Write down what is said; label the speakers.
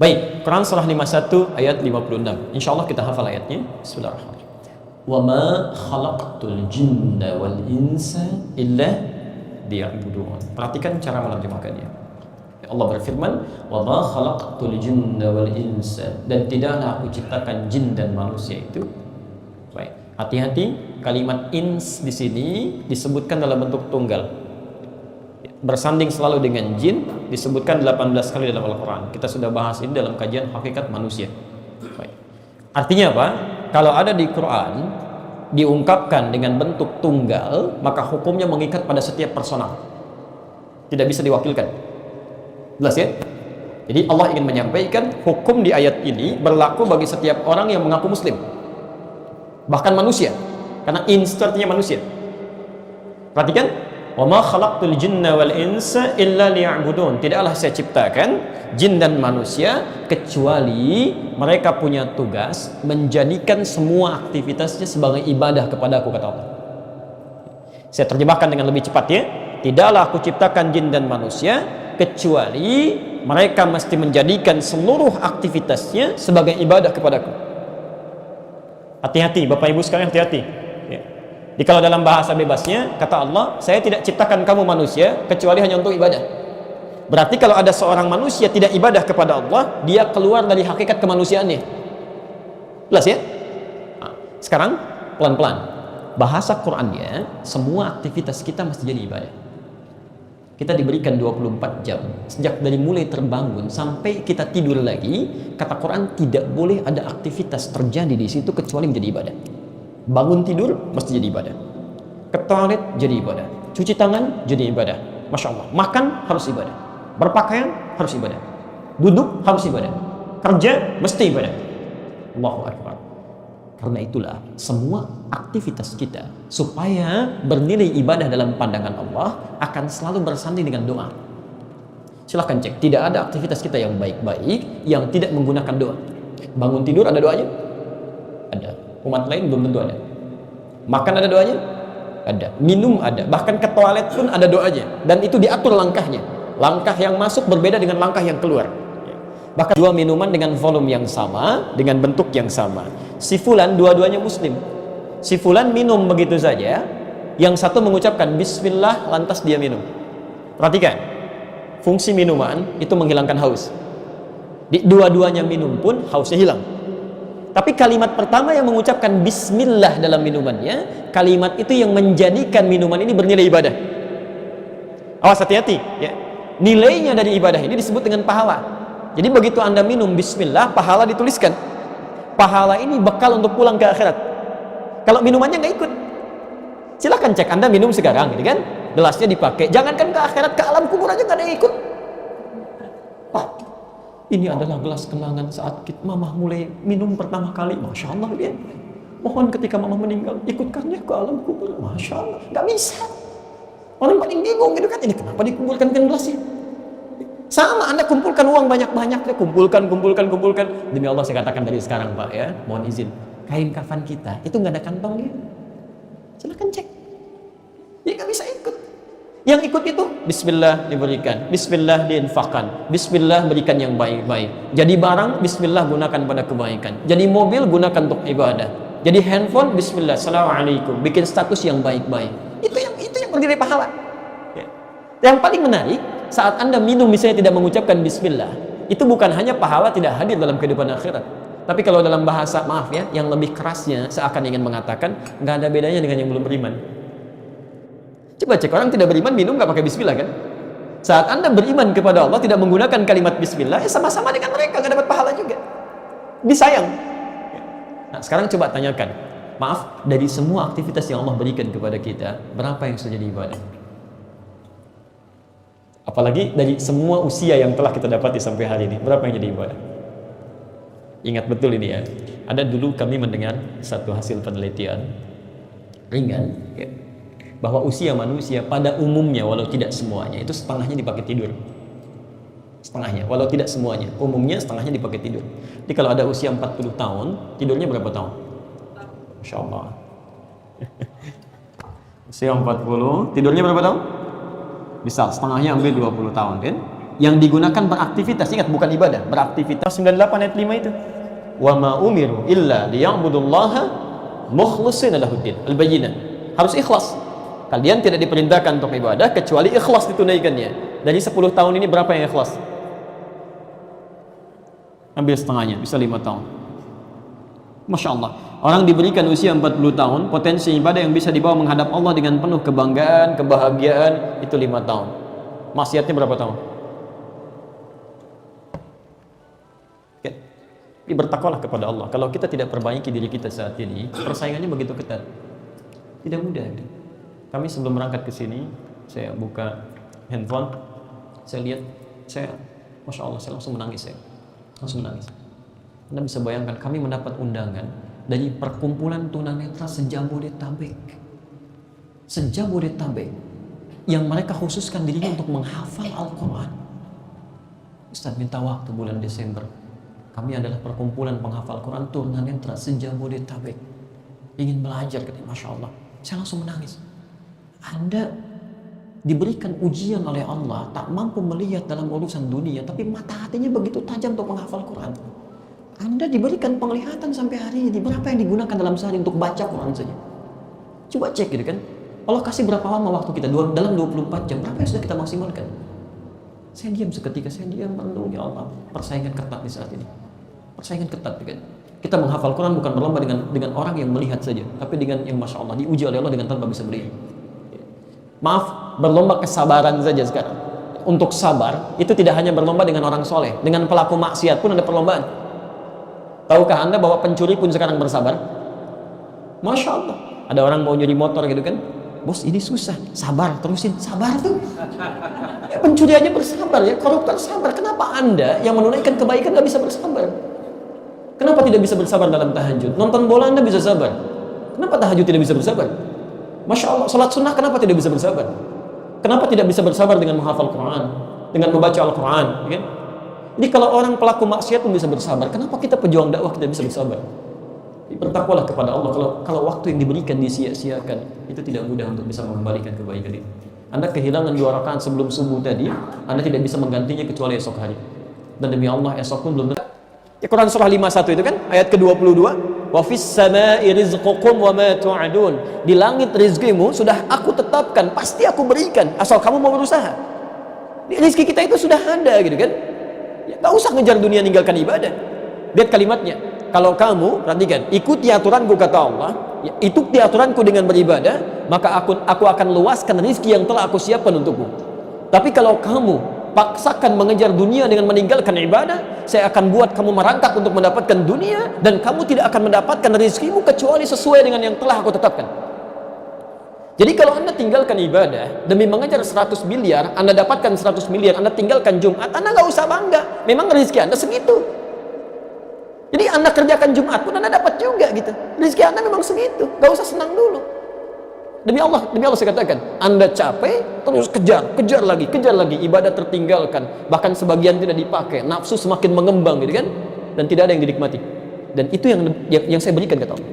Speaker 1: Baik, Quran surah 51 ayat 56. Insyaallah kita hafal ayatnya. Bismillahirrahmanirrahim. Wa ma khalaqtul jinna wal insa illa liya'budun. Perhatikan cara menerjemahkannya. Allah berfirman, wa ma khalaqtul jinna wal insa, dan tidaklah aku ciptakan jin dan manusia itu. Baik, hati-hati, kalimat ins di sini disebutkan dalam bentuk tunggal. Bersanding selalu dengan jin disebutkan 18 kali dalam Al-Quran. Kita sudah bahas ini dalam kajian hakikat manusia. Baik. Artinya apa? Kalau ada di Quran diungkapkan dengan bentuk tunggal, maka hukumnya mengikat pada setiap personal, tidak bisa diwakilkan. Jelas ya? Jadi Allah ingin menyampaikan hukum di ayat ini berlaku bagi setiap orang yang mengaku muslim, bahkan manusia, karena ins artinya manusia. Perhatikan, wa ma khalaqtul jinna wal insa illa liya'budun. Tidaklah saya ciptakan jin dan manusia kecuali mereka punya tugas menjadikan semua aktivitasnya sebagai ibadah kepada aku, kata Allah. Saya terjemahkan dengan lebih cepat ya. Tidaklah aku ciptakan jin dan manusia kecuali mereka mesti menjadikan seluruh aktivitasnya sebagai ibadah kepadaku. Hati-hati Bapak Ibu sekalian, hati-hati ya. Jadi kalau dalam bahasa bebasnya kata Allah, saya tidak ciptakan kamu manusia kecuali hanya untuk ibadah. Berarti kalau ada seorang manusia tidak ibadah kepada Allah, dia keluar dari hakikat kemanusiaannya. Jelas ya? Nah, sekarang pelan-pelan bahasa Qurannya, semua aktivitas kita mesti jadi ibadah. Kita diberikan 24 jam sejak dari mulai terbangun sampai kita tidur lagi. Kata Quran tidak boleh ada aktivitas terjadi di situ kecuali menjadi ibadah. Bangun tidur mesti jadi ibadah, ke toilet jadi ibadah, cuci tangan jadi ibadah, Masya Allah. Makan harus ibadah, berpakaian harus ibadah, duduk harus ibadah, kerja mesti ibadah. Allahu Akbar. Karena itulah semua aktivitas kita supaya bernilai ibadah dalam pandangan Allah akan selalu bersanding dengan doa. Silahkan cek, tidak ada aktivitas kita yang baik-baik yang tidak menggunakan doa. Bangun tidur ada doanya? Ada. Umat lain belum tentu ada. Makan ada doanya? Ada. Minum ada. Bahkan ke toilet pun ada doanya. Dan itu diatur langkahnya. Langkah yang masuk berbeda dengan langkah yang keluar. Bahkan dua minuman dengan volume yang sama, dengan bentuk yang sama. Si fulan dua-duanya muslim. Si fulan minum begitu saja, yang satu mengucapkan bismillah lantas dia minum. Perhatikan, fungsi minuman itu menghilangkan haus. Di dua-duanya minum pun hausnya hilang. Tapi kalimat pertama yang mengucapkan bismillah dalam minumannya, kalimat itu yang menjadikan minuman ini bernilai ibadah. Awas, hati-hati ya. Nilainya dari ibadah ini disebut dengan pahala. Jadi begitu Anda minum bismillah, pahala dituliskan. Pahala ini bekal untuk pulang ke akhirat. Kalau minumannya nggak ikut, silahkan cek. Anda minum sekarang ini kan, gelasnya dipakai, jangankan ke akhirat, ke alam kubur aja nggak ada yang ikut. Wah, ini adalah gelas kenangan saat mamah mulai minum pertama kali. Masya Allah dia. Mohon ketika mamah meninggal ikutkannya ke alam kubur. Masya Allah, nggak bisa. Orang paling bingung gitu kan, ini kenapa dikumpulkan gelasnya? Sama, Anda kumpulkan uang banyak-banyak, ya, kumpulkan. Demi Allah saya katakan dari sekarang Pak ya, mohon izin, kain kafan kita itu nggak ada kantongnya. Silahkan cek. Dia nggak bisa ikut. Yang ikut itu bismillah diberikan, bismillah diinfakkan, bismillah berikan yang baik-baik. Jadi barang, bismillah gunakan pada kebaikan. Jadi mobil, gunakan untuk ibadah. Jadi handphone, bismillah, assalamualaikum, bikin status yang baik-baik. Itu yang bernilai pahala. Ya. Yang paling menarik, saat Anda minum misalnya tidak mengucapkan bismillah, itu bukan hanya pahala tidak hadir dalam kehidupan akhirat, tapi kalau dalam bahasa, maaf ya, yang lebih kerasnya seakan ingin mengatakan nggak ada bedanya dengan yang belum beriman. Coba cek, orang tidak beriman minum nggak pakai bismillah kan? Saat Anda beriman kepada Allah tidak menggunakan kalimat bismillah, ya sama-sama dengan mereka nggak dapat pahala juga. Disayang. Nah sekarang coba tanyakan, maaf, dari semua aktivitas yang Allah berikan kepada kita, berapa yang sudah jadi ibadah? Apalagi dari semua usia yang telah kita dapati sampai hari ini, berapa yang jadi ibadah? Ingat betul ini ya. Ada dulu kami mendengar satu hasil penelitian ringan ya, bahwa usia manusia pada umumnya, walau tidak semuanya, itu setengahnya dipakai tidur. Setengahnya, walau tidak semuanya, umumnya setengahnya dipakai tidur. Jadi kalau ada usia 40 tahun, tidurnya berapa tahun? Masya Allah. Usia 40, tidurnya berapa tahun? Bisa setengahnya ambil 20 tahun kan? yang digunakan beraktivitas, ingat bukan ibadah, beraktivitas. 98 ayat 5 itu, wa ma umiru illa liya'budullaha mukhlishina lahuddin. Al-Bayyinah. Harus ikhlas. Kalian tidak diperintahkan untuk ibadah kecuali ikhlas ditunaikannya. Dari 10 tahun ini berapa yang ikhlas? Ambil setengahnya, bisa 5 tahun. Masya Allah. Orang diberikan usia 40 tahun, potensi ibadah yang bisa dibawa menghadap Allah dengan penuh kebanggaan, kebahagiaan, itu 5 tahun. Maksiatnya berapa tahun? Bertakwalah kepada Allah. Kalau kita tidak perbaiki diri kita saat ini, persaingannya begitu ketat. Tidak mudah. Kami sebelum berangkat ke sini, saya buka handphone, saya lihat, Masya Allah, saya langsung menangis. Langsung menangis. Anda bisa bayangkan, kami mendapat undangan dari perkumpulan tunanetra sejabodetabek. Sejabodetabek. Yang mereka khususkan dirinya untuk menghafal Al-Quran. Ustaz minta waktu bulan Desember. Kami adalah perkumpulan penghafal Quran tunanetra sejabodetabek. Ingin belajar, katanya. Masya Allah. Saya langsung menangis. Anda diberikan ujian oleh Allah, tak mampu melihat dalam urusan dunia, tapi mata hatinya begitu tajam untuk menghafal Quran. Anda diberikan penglihatan sampai hari ini. Berapa yang digunakan dalam sehari untuk baca Quran saja? Coba cek gitu kan. Allah kasih berapa lama waktu kita? Dalam 24 jam. Berapa yang sudah kita maksimalkan? Saya diam seketika, saya diam merenung, ya Allah. Persaingan ketat di saat ini. Persaingan ketat kan. Kita menghafal Quran bukan berlomba dengan orang yang melihat saja, tapi dengan yang Masya Allah diuji oleh Allah dengan tanpa bisa melihat. Maaf, berlomba kesabaran saja sekarang. Untuk sabar, itu tidak hanya berlomba dengan orang soleh, dengan pelaku maksiat pun ada perlombaan. Tahukah Anda bahwa pencuri pun sekarang bersabar? Masya Allah. Ada orang mau nyuri motor gitu kan, bos ini susah, sabar, terusin, sabar tuh. Ya, pencuri aja bersabar ya, koruptor sabar. Kenapa Anda yang menunaikan kebaikan gak bisa bersabar? Kenapa tidak bisa bersabar dalam tahajud? Nonton bola Anda bisa sabar. Kenapa tahajud tidak bisa bersabar? Masya Allah, salat sunnah kenapa tidak bisa bersabar? Kenapa tidak bisa bersabar dengan menghafal Quran, dengan membaca Al-Quran? Ya kan? Jadi kalau orang pelaku maksiat pun bisa bersabar, kenapa kita pejuang dakwah tidak bisa bersabar? Bertakwalah kepada Allah. Kalau waktu yang diberikan disia-siakan, itu tidak mudah untuk bisa mengembalikan kebaikan itu. Anda kehilangan 2 rakaat sebelum subuh tadi, Anda tidak bisa menggantinya kecuali esok hari. Dan demi Allah, esok pun belum. Ya, Quran surah 51 itu kan, ayat ke-22. Wa fis samaa'i rizqukum wa ma tu'adun. Di langit rizkimu sudah aku tetapkan, pasti aku berikan, asal kamu mau berusaha. Rizki kita itu sudah ada gitu kan. Ya, gak usah ngejar dunia, ninggalkan ibadah. Lihat kalimatnya. Kalau kamu, perhatikan, ikuti aturanku kata Allah, ya, ikuti aturanku dengan beribadah, maka aku akan luaskan rizki yang telah aku siapkan untukmu. Tapi kalau kamu paksakan mengejar dunia dengan meninggalkan ibadah, saya akan buat kamu merangkak untuk mendapatkan dunia, dan kamu tidak akan mendapatkan rizkimu kecuali sesuai dengan yang telah aku tetapkan. Jadi kalau Anda tinggalkan ibadah demi mengejar 100 miliar, Anda dapatkan 100 miliar, Anda tinggalkan Jumat, Anda gak usah bangga, memang rizki Anda segitu. Jadi Anda kerjakan Jumat pun Anda dapat juga gitu. Rizki Anda memang segitu, gak usah senang dulu. Demi Allah saya katakan, Anda capek, terus kejar lagi, ibadah tertinggalkan, bahkan sebagian tidak dipakai, nafsu semakin mengembang gitu kan, dan tidak ada yang dinikmati. Dan itu yang saya berikan kata Allah.